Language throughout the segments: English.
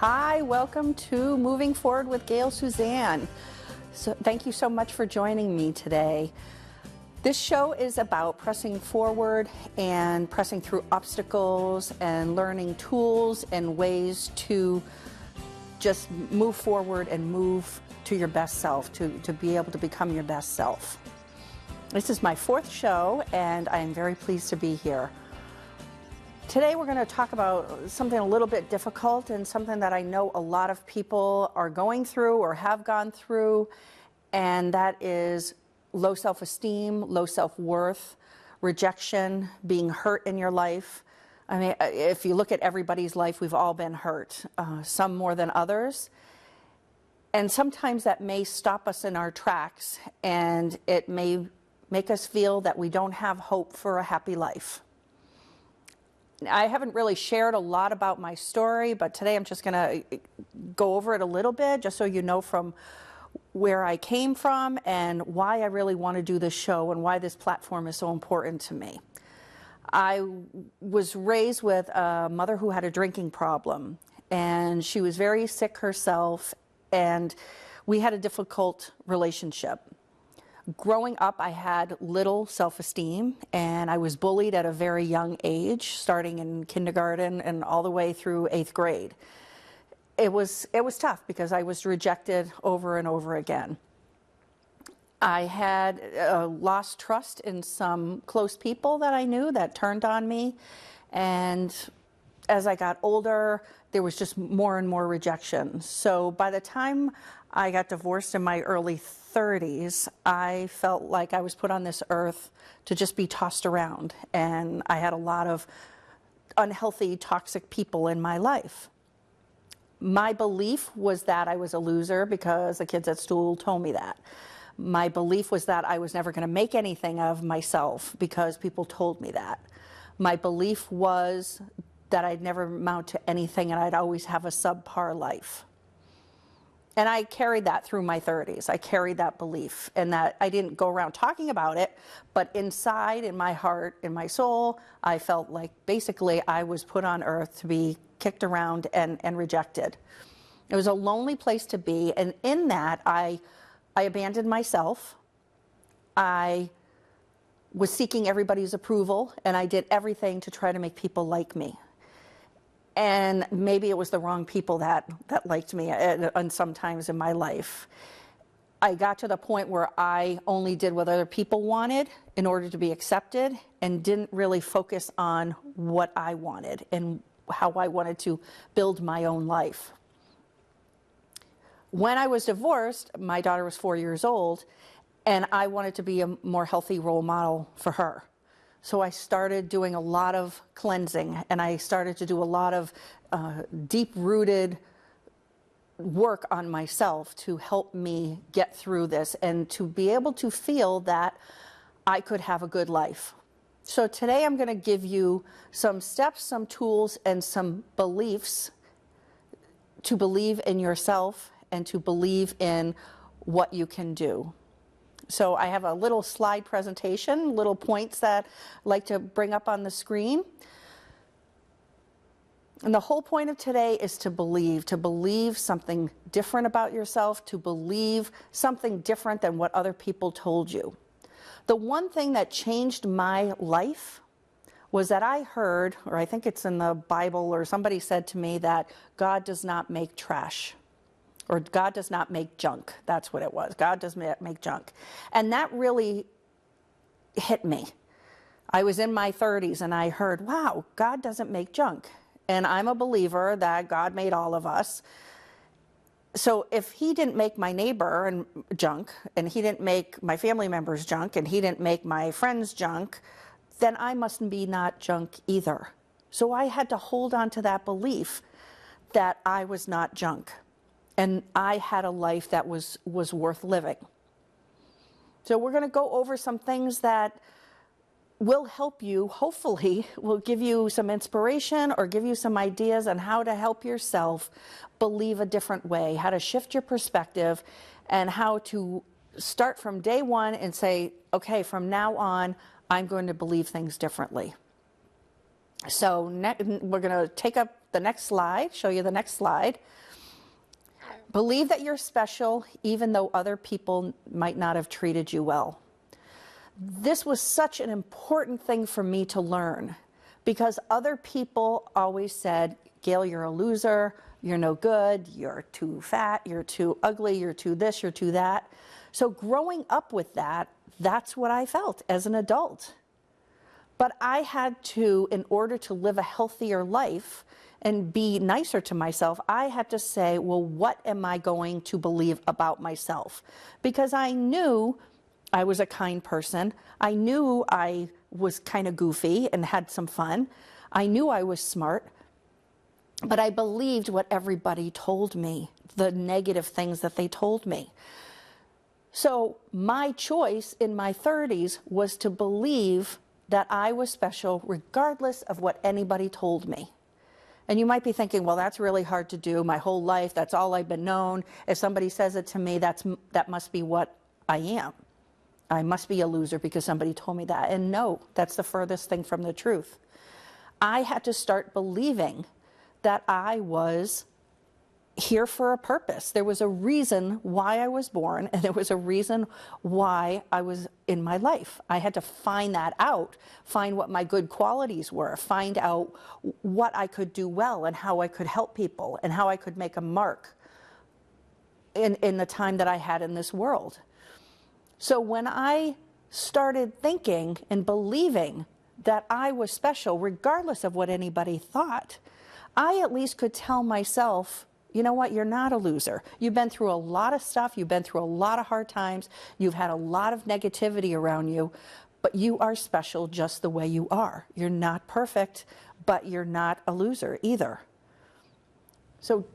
Hi, welcome to Moving Forward with Gayle Suzanne. So thank you so much for joining me today. This show is about pressing forward and pressing through obstacles and learning tools and ways to just move forward and move to your best self, to be able to become your best self. This is my fourth show and I am very pleased to be here. Today we're going to talk about something a little bit difficult and something that I know a lot of people are going through or have gone through, and that is low self-esteem, low self-worth, rejection, being hurt in your life. I mean, if you look at everybody's life, we've all been hurt, some more than others. And sometimes that may stop us in our tracks, and it may make us feel that we don't have hope for a happy life. I haven't really shared a lot about my story, but today I'm just going to go over it a little bit, just so you know from where I came from and why I really want to do this show and why this platform is so important to me. I was raised with a mother who had a drinking problem, and she was very sick herself, and we had a difficult relationship. Growing up, I had little self-esteem, and I was bullied at a very young age, starting in kindergarten and all the way through 8th grade. It was tough because I was rejected over and over again. I had lost trust in some close people that I knew that turned on me, and as I got older, there was just more and more rejection. So by the time I got divorced in my early 30s, I felt like I was put on this earth to just be tossed around, and I had a lot of unhealthy, toxic people in my life. My belief was that I was a loser because the kids at school told me that. My belief was that I was never going to make anything of myself because people told me that. My belief was that I'd never amount to anything and I'd always have a subpar life. And I carried that through my 30s. I carried that belief, and that I didn't go around talking about it, but inside, in my heart, in my soul, I felt like basically I was put on earth to be kicked around and rejected. It was a lonely place to be, and in that, I abandoned myself. I was seeking everybody's approval, and I did everything to try to make people like me. And maybe it was the wrong people that liked me and sometimes in my life. I got to the point where I only did what other people wanted in order to be accepted and didn't really focus on what I wanted and how I wanted to build my own life. When I was divorced, my daughter was 4 years old, and I wanted to be a more healthy role model for her. So I started doing a lot of cleansing, and I started to do a lot of deep-rooted work on myself to help me get through this and to be able to feel that I could have a good life. So today I'm going to give you some steps, some tools, and some beliefs to believe in yourself and to believe in what you can do. So I have a little slide presentation, little points that I'd like to bring up on the screen. And the whole point of today is to believe something different about yourself, to believe something different than what other people told you. The one thing that changed my life was that I heard, or I think it's in the Bible, or somebody said to me that God does not make trash. Or God does not make junk. That's what it was. God does make junk. And that really hit me. I was in my 30s and I heard, wow, God doesn't make junk. And I'm a believer that God made all of us. So if he didn't make my neighbor and junk, and he didn't make my family members junk, and he didn't make my friends junk, then I mustn't be not junk either. So I had to hold on to that belief that I was not junk. And I had a life that was worth living. So we're going to go over some things that will help you, hopefully, will give you some inspiration or give you some ideas on how to help yourself believe a different way, how to shift your perspective, and how to start from day one and say, okay, from now on, I'm going to believe things differently. So we're going to take up the next slide, show you the next slide. Believe that you're special even though other people might not have treated you well. This was such an important thing for me to learn because other people always said, Gayle, you're a loser, you're no good, you're too fat, you're too ugly, you're too this, you're too that. So growing up with that, that's what I felt as an adult. But I had to, in order to live a healthier life and be nicer to myself, I had to say, well, what am I going to believe about myself? Because I knew I was a kind person. I knew I was kind of goofy and had some fun. I knew I was smart. But I believed what everybody told me, the negative things that they told me. So my choice in my 30s was to believe that I was special regardless of what anybody told me. And you might be thinking, well, that's really hard to do. My whole life, that's all I've been known. If somebody says it to me, that must be what I am. I must be a loser because somebody told me that. And no, that's the furthest thing from the truth. I had to start believing that I was here for a purpose. There was a reason why I was born, and there was a reason why I was in my life. I had to find that out, find what my good qualities were, find out what I could do well and how I could help people and how I could make a mark in the time that I had in this world. So when I started thinking and believing that I was special, regardless of what anybody thought, I at least could tell myself, you know what, you're not a loser. You've been through a lot of stuff. You've been through a lot of hard times. You've had a lot of negativity around you, but you are special just the way you are. You're not perfect, but you're not a loser either. So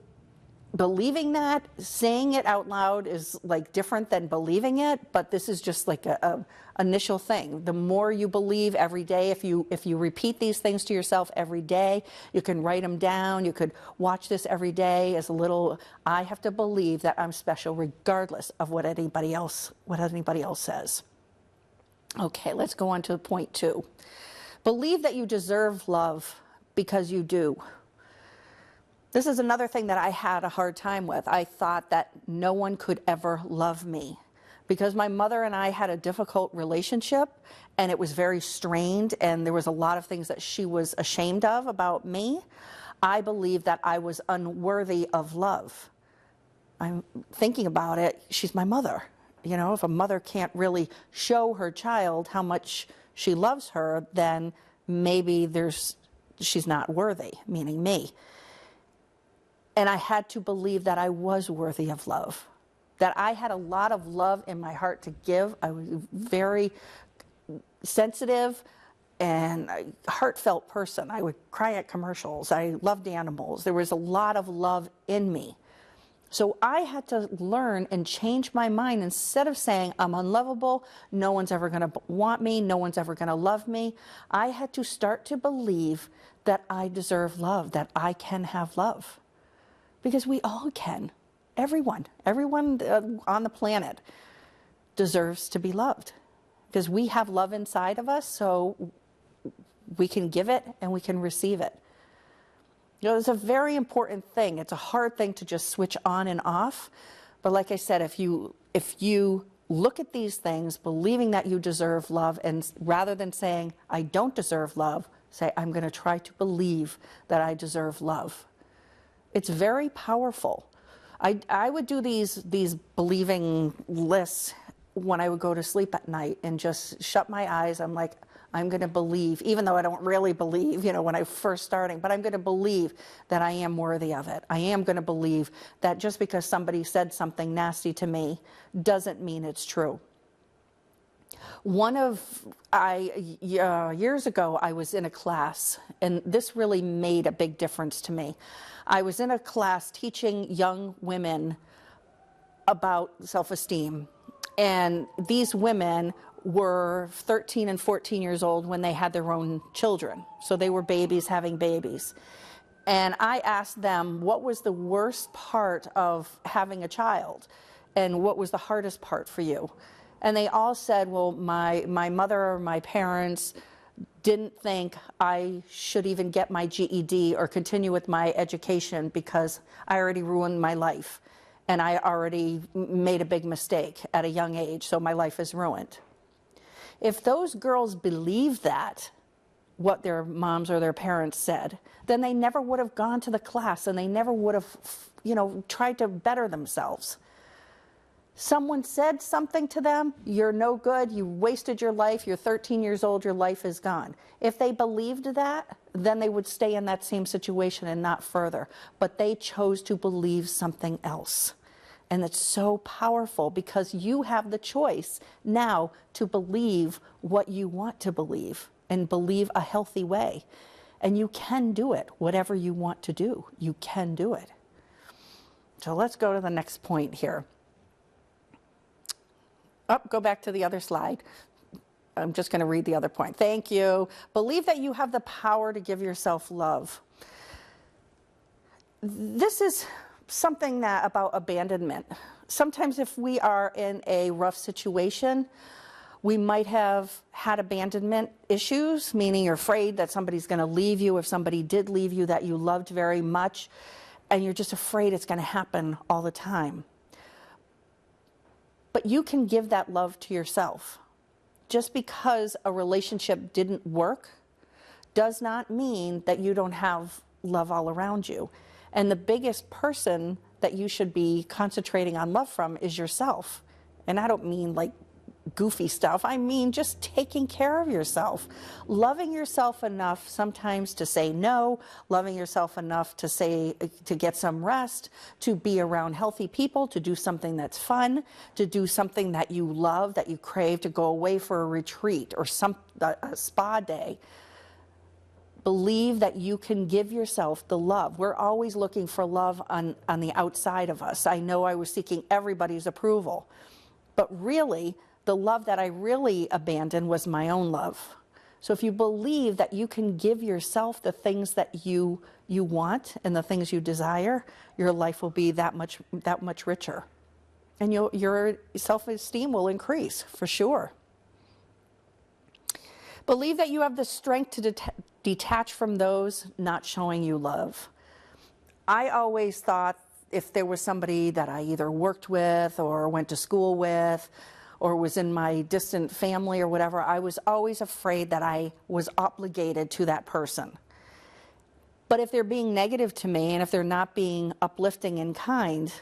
believing that, saying it out loud is like different than believing it, but this is just like a initial thing. The more you believe every day, if you repeat these things to yourself every day, you can write them down, you could watch this every day as a little, I have to believe that I'm special regardless of what anybody else says. Okay, let's go on to point 2. Believe that you deserve love because you do. This is another thing that I had a hard time with. I thought that no one could ever love me because my mother and I had a difficult relationship and it was very strained and there was a lot of things that she was ashamed of about me. I believed that I was unworthy of love. I'm thinking about it, she's my mother. You know, if a mother can't really show her child how much she loves her, then maybe she's not worthy, meaning me. And I had to believe that I was worthy of love, that I had a lot of love in my heart to give. I was a very sensitive and heartfelt person. I would cry at commercials. I loved animals. There was a lot of love in me. So I had to learn and change my mind. Instead of saying I'm unlovable, no one's ever going to want me, no one's ever going to love me, I had to start to believe that I deserve love, that I can have love. Because we all can. Everyone on the planet deserves to be loved. Because we have love inside of us, so we can give it and we can receive it. You know, it's a very important thing. It's a hard thing to just switch on and off. But like I said, if you look at these things, believing that you deserve love, and rather than saying, I don't deserve love, say, I'm going to try to believe that I deserve love. It's very powerful. I would do these believing lists when I would go to sleep at night and just shut my eyes. I'm like, I'm going to believe, even though I don't really believe, you know, when I first starting, but I'm going to believe that I am worthy of it. I am going to believe that just because somebody said something nasty to me doesn't mean it's true. Years ago, I was in a class, and this really made a big difference to me. I was in a class teaching young women about self-esteem, and these women were 13 and 14 years old when they had their own children. So they were babies having babies. And I asked them, what was the worst part of having a child? And what was the hardest part for you? And they all said, well, my mother or my parents didn't think I should even get my GED or continue with my education because I already ruined my life and I already made a big mistake at a young age, so my life is ruined. If those girls believed that, what their moms or their parents said, then they never would have gone to the class and they never would have, tried to better themselves. Someone said something to them, you're no good, you wasted your life, you're 13 years old, your life is gone. If they believed that, then they would stay in that same situation and not further. But they chose to believe something else. And it's so powerful because you have the choice now to believe what you want to believe and believe a healthy way. And you can do it, whatever you want to do, you can do it. So let's go to the next point here. Go back to the other slide. I'm just going to read the other point. Thank you. Believe that you have the power to give yourself love. This is something that about abandonment. Sometimes if we are in a rough situation, we might have had abandonment issues, meaning you're afraid that somebody's going to leave you, if somebody did leave you that you loved very much, and you're just afraid it's going to happen all the time. But you can give that love to yourself. Just because a relationship didn't work does not mean that you don't have love all around you. And the biggest person that you should be concentrating on love from is yourself. And I don't mean like goofy stuff. I mean just taking care of yourself. Loving yourself enough sometimes to say no, loving yourself enough to get some rest, to be around healthy people, to do something that's fun, to do something that you love, that you crave, to go away for a retreat or a spa day. Believe that you can give yourself the love. We're always looking for love on the outside of us. I know I was seeking everybody's approval, but really, the love that I really abandoned was my own love. So if you believe that you can give yourself the things that you want and the things you desire, your life will be that much richer. And your self-esteem will increase, for sure. Believe that you have the strength to detach from those not showing you love. I always thought if there was somebody that I either worked with or went to school with or was in my distant family or whatever, I was always afraid that I was obligated to that person. But if they're being negative to me and if they're not being uplifting and kind,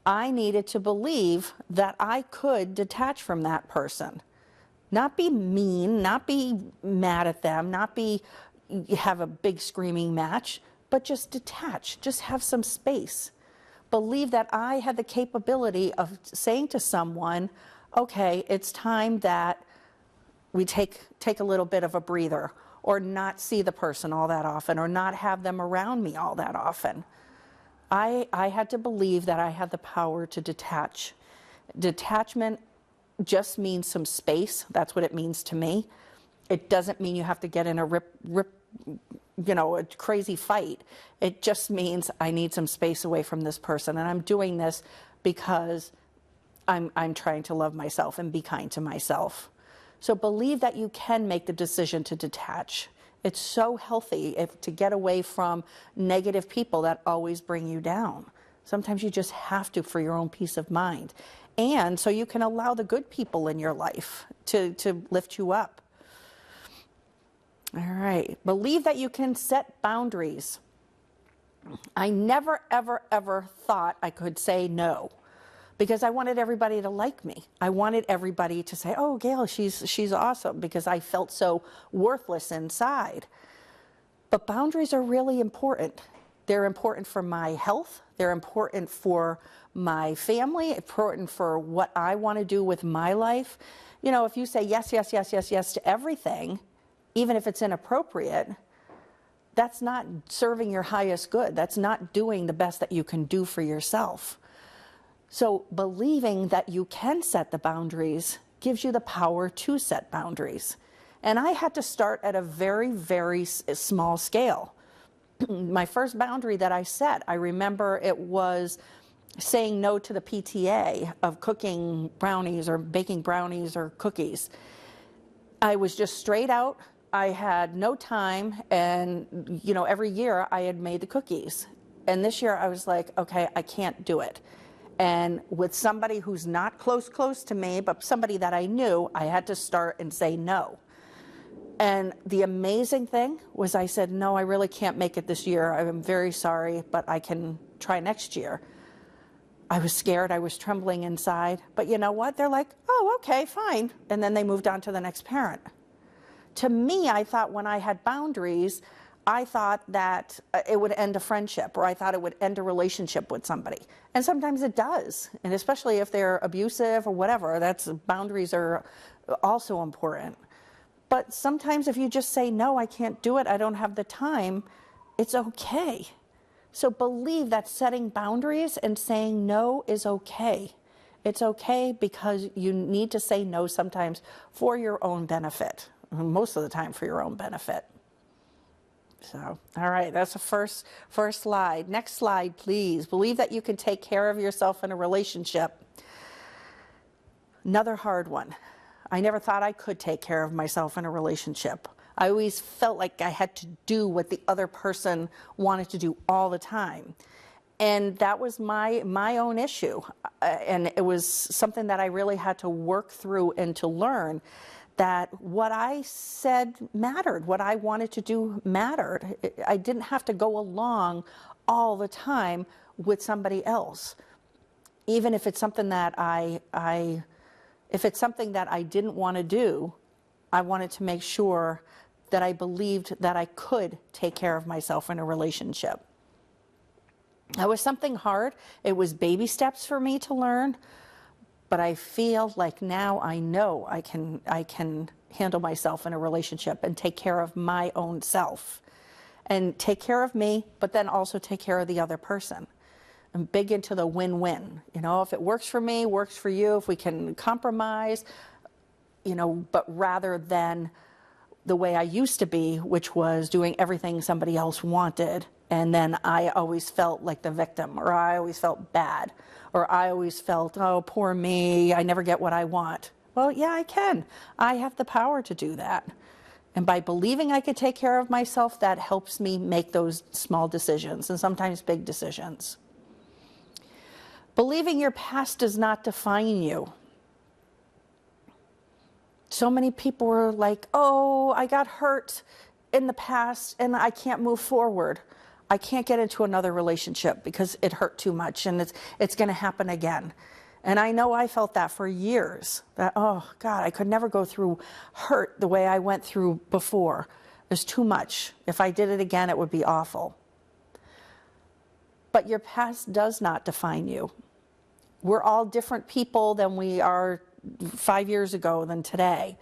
I needed to believe that I could detach from that person. Not be mean, not be mad at them, not have a big screaming match, but just detach, just have some space. Believe that I had the capability of saying to someone, okay, it's time that we take a little bit of a breather, or not see the person all that often, or not have them around me all that often. I had to believe that I had the power to detach. Detachment just means some space. That's what it means to me. It doesn't mean you have to get in a a crazy fight. It just means I need some space away from this person, and I'm doing this because I'm trying to love myself and be kind to myself. So believe that you can make the decision to detach. It's so healthy to get away from negative people that always bring you down. Sometimes you just have to for your own peace of mind. And so you can allow the good people in your life to lift you up. All right. Believe that you can set boundaries. I never, ever, ever thought I could say no because I wanted everybody to like me. I wanted everybody to say, oh, Gayle, she's awesome, because I felt so worthless inside. But boundaries are really important. They're important for my health. They're important for my family, important for what I want to do with my life. If you say yes, yes, yes, yes, yes to everything, even if it's inappropriate, that's not serving your highest good. That's not doing the best that you can do for yourself. So believing that you can set the boundaries gives you the power to set boundaries. And I had to start at a very, very small scale. My first boundary that I set, I remember it was saying no to the PTA of cooking brownies or baking brownies or cookies. I was just straight out I had no time, and every year I had made the cookies. And this year I was like, okay, I can't do it. And with somebody who's not close to me, but somebody that I knew, I had to start and say no. And the amazing thing was I said, no, I really can't make it this year. I'm very sorry, but I can try next year. I was scared. I was trembling inside. But you know what? They're like, oh, okay, fine. And then they moved on to the next parent. To me, I thought when I had boundaries, I thought that it would end a friendship, or I thought it would end a relationship with somebody. And sometimes it does. And especially if they're abusive or whatever, boundaries are also important. But sometimes if you just say, no, I can't do it, I don't have the time, it's okay. So believe that setting boundaries and saying no is okay. It's okay because you need to say no sometimes for your own benefit. Most of the time for your own benefit. So, all right, that's the first slide. Next slide, please. Believe that you can take care of yourself in a relationship. Another hard one. I never thought I could take care of myself in a relationship. I always felt like I had to do what the other person wanted to do all the time. And that was my own issue. And it was something that I really had to work through and to learn that what I said mattered, what I wanted to do mattered. I didn't have to go along all the time with somebody else. Even if it's something that if it's something that I didn't want to do, I wanted to make sure that I believed that I could take care of myself in a relationship. That was something hard. It was baby steps for me to learn. But I feel like now I know I can handle myself in a relationship and take care of my own self. And take care of me, but then also take care of the other person. I'm big into the win-win. If it works for me, works for you, if we can compromise, but rather than the way I used to be, which was doing everything somebody else wanted. And then I always felt like the victim, or I always felt bad, or I always felt, oh, poor me, I never get what I want. Well, yeah, I can. I have the power to do that. And by believing I could take care of myself, that helps me make those small decisions, and sometimes big decisions. Believing your past does not define you. So many people are like, oh, I got hurt in the past and I can't move forward. I can't get into another relationship because it hurt too much and it's going to happen again. And I know I felt that for years, that, oh, God, I could never go through hurt the way I went through before. There's too much. If I did it again, it would be awful. But your past does not define you. We're all different people than we are 5 years ago than today.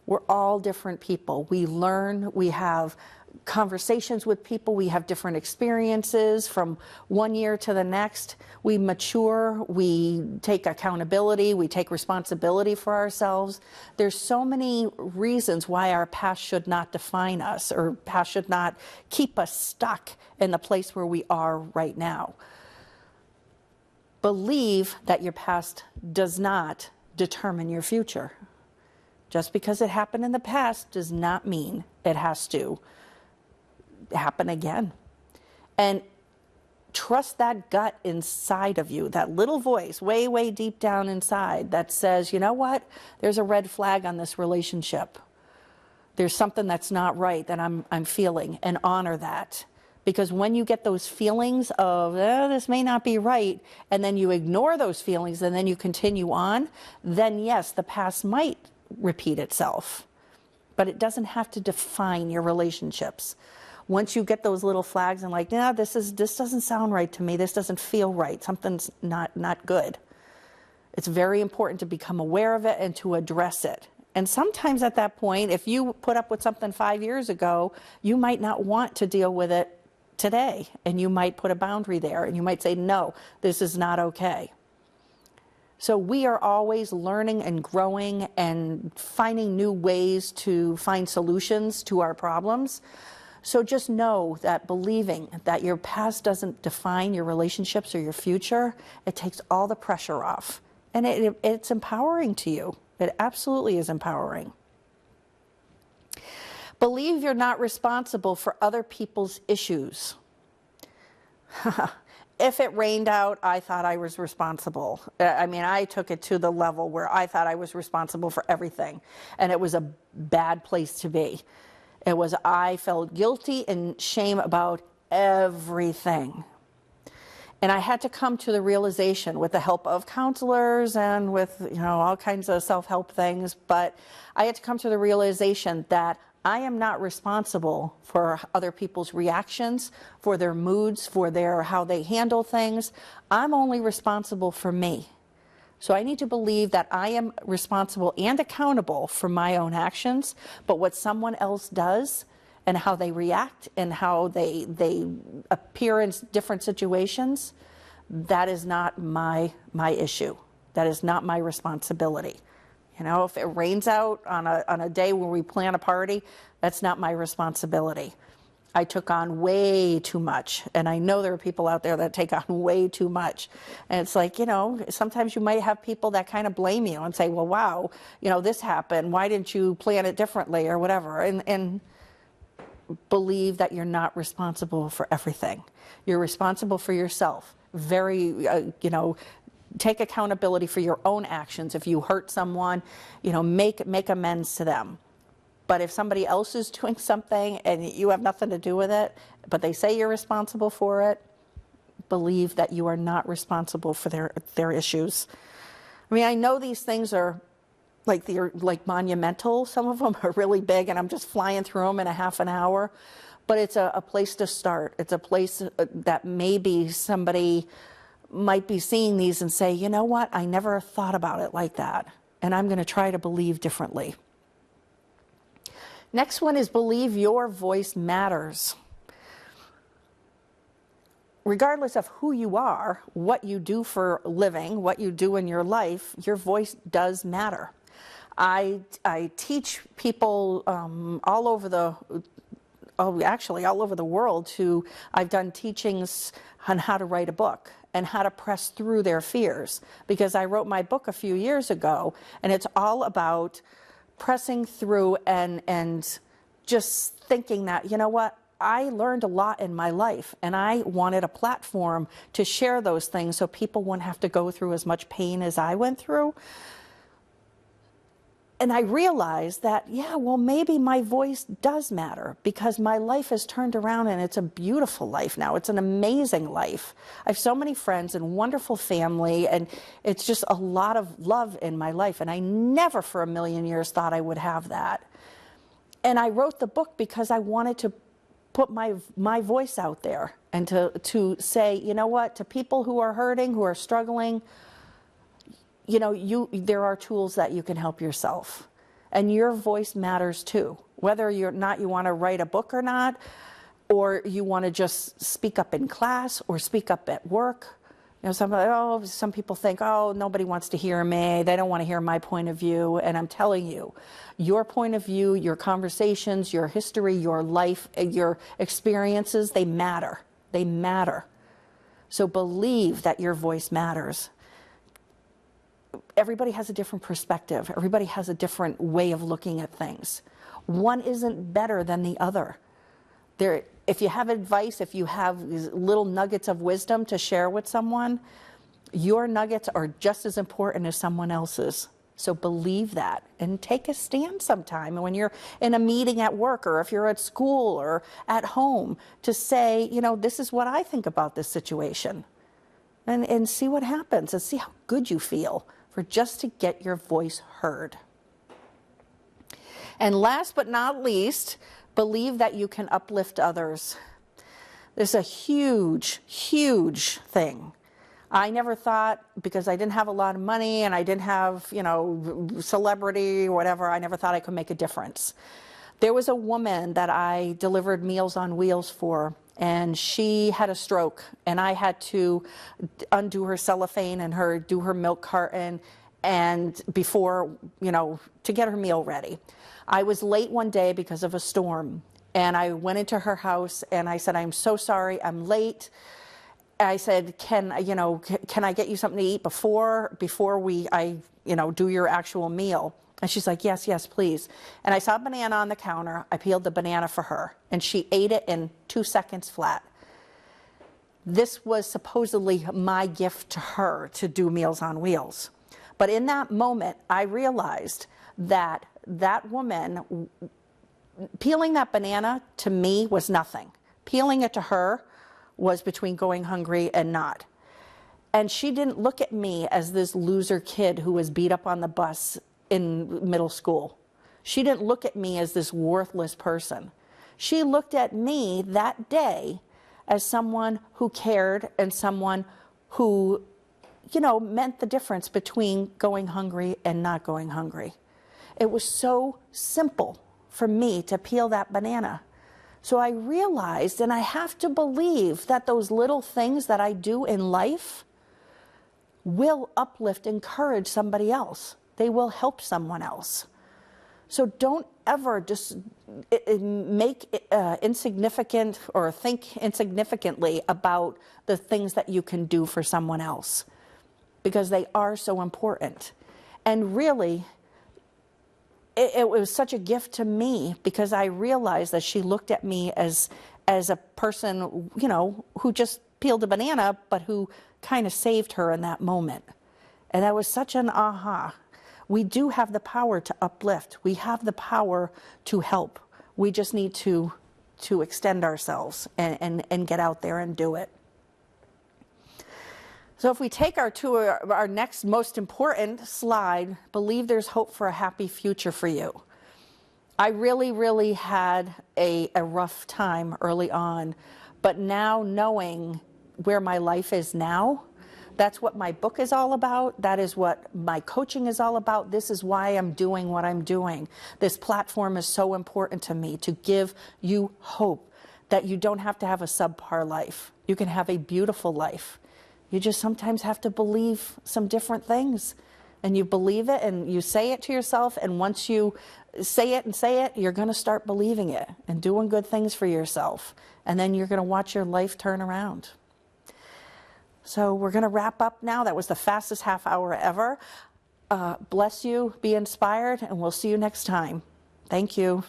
We're all different people. We learn, we have conversations with people, we have different experiences from one year to the next. We mature, we take accountability, we take responsibility for ourselves. There's so many reasons why our past should not define us, or past should not keep us stuck in the place where we are right now. Believe that your past does not determine your future. Just because it happened in the past does not mean it has to happen again. And trust that gut inside of you, that little voice way, way deep down inside that says, you know what, there's a red flag on this relationship. There's something that's not right that I'm feeling, and honor that. Because when you get those feelings of, this may not be right, and then you ignore those feelings and then you continue on, then yes, the past might repeat itself. But it doesn't have to define your relationships. Once you get those little flags and like, no, this doesn't sound right to me, this doesn't feel right, something's not good. It's very important to become aware of it and to address it. And sometimes at that point, if you put up with something 5 years ago, you might not want to deal with it today, and you might put a boundary there, and you might say, no, this is not okay. So we are always learning and growing and finding new ways to find solutions to our problems. So just know that believing that your past doesn't define your relationships or your future, it takes all the pressure off. And it's empowering to you. It absolutely is empowering. Believe you're not responsible for other people's issues. If it rained out, I thought I was responsible. I mean, I took it to the level where I thought I was responsible for everything. And it was a bad place to be. I felt guilty and shame about everything. And I had to come to the realization, with the help of counselors and with, all kinds of self-help things, but I had to come to the realization that I am not responsible for other people's reactions, for their moods, for how they handle things. I'm only responsible for me. So I need to believe that I am responsible and accountable for my own actions, but what someone else does and how they react and how they appear in different situations, that is not my issue. That is not my responsibility. If it rains out on a day where we plan a party, that's not my responsibility. I took on way too much, and I know there are people out there that take on way too much. And it's like, sometimes you might have people that kind of blame you and say, well, wow, this happened. Why didn't you plan it differently or whatever? And believe that you're not responsible for everything. You're responsible for yourself. Take accountability for your own actions. If you hurt someone, make amends to them. But if somebody else is doing something and you have nothing to do with it, but they say you're responsible for it, believe that you are not responsible for their issues. I mean, I know these things are like monumental. Some of them are really big, and I'm just flying through them in a half an hour. But it's a place to start. It's a place that maybe somebody might be seeing these and say, you know what, I never thought about it like that, and I'm going to try to believe differently. Next one is believe your voice matters. Regardless of who you are, what you do for a living, what you do in your life, your voice does matter. I teach people all over the world I've done teachings on how to write a book and how to press through their fears, because I wrote my book a few years ago, and it's all about pressing through and just thinking that, you know what, I learned a lot in my life, and I wanted a platform to share those things so people wouldn't have to go through as much pain as I went through. And I realized that, yeah, well, maybe my voice does matter, because my life has turned around, and it's a beautiful life now. It's an amazing life. I have so many friends and wonderful family, and it's just a lot of love in my life. And I never for a million years thought I would have that. And I wrote the book because I wanted to put my voice out there and to say, you know what, to people who are hurting, who are struggling, there are tools that you can help yourself, and your voice matters too. Whether you want to write a book or not, or you want to just speak up in class or speak up at work. Some people think, oh, nobody wants to hear me. They don't want to hear my point of view. And I'm telling you, your point of view, your conversations, your history, your life, your experiences, they matter. They matter. So believe that your voice matters. Everybody has a different perspective. Everybody has a different way of looking at things. One isn't better than the other. If you have advice, if you have little nuggets of wisdom to share with someone, your nuggets are just as important as someone else's. So believe that, and take a stand sometime when you're in a meeting at work, or if you're at school or at home, to say, this is what I think about this situation. And see what happens, and see how good you feel for just to get your voice heard. And last but not least, believe that you can uplift others. This is a huge, huge thing. I never thought, because I didn't have a lot of money and I didn't have, celebrity or whatever, I never thought I could make a difference. There was a woman that I delivered Meals on Wheels for, and she had a stroke, and I had to undo her cellophane and do her milk carton, and before, to get her meal ready. I was late one day because of a storm, and I went into her house and I said, I'm so sorry, I'm late. I said, can I get you something to eat before I do your actual meal? And she's like, yes, yes, please. And I saw a banana on the counter. I peeled the banana for her, and she ate it in 2 seconds flat. This was supposedly my gift to her to do Meals on Wheels. But in that moment, I realized that that woman, peeling that banana to me was nothing. Peeling it to her was between going hungry and not. And she didn't look at me as this loser kid who was beat up on the bus in middle school. She didn't look at me as this worthless person. She looked at me that day as someone who cared and someone who, meant the difference between going hungry and not going hungry. It was so simple for me to peel that banana. So I realized, and I have to believe, that those little things that I do in life will uplift, encourage somebody else. They will help someone else. So don't ever just make insignificant or think insignificantly about the things that you can do for someone else, because they are so important. And really, it was such a gift to me, because I realized that she looked at me as a person, who just peeled a banana, but who kind of saved her in that moment. And that was such an aha. We do have the power to uplift. We have the power to help. We just need to extend ourselves and get out there and do it. So if we take our next most important slide, believe there's hope for a happy future for you. I really, really had a rough time early on, but now knowing where my life is now, that's what my book is all about. That is what my coaching is all about. This is why I'm doing what I'm doing. This platform is so important to me, to give you hope that you don't have to have a subpar life. You can have a beautiful life. You just sometimes have to believe some different things. And you believe it and you say it to yourself. And once you say it, you're going to start believing it and doing good things for yourself. And then you're going to watch your life turn around. So we're going to wrap up now. That was the fastest half hour ever. Bless you, be inspired, and we'll see you next time. Thank you.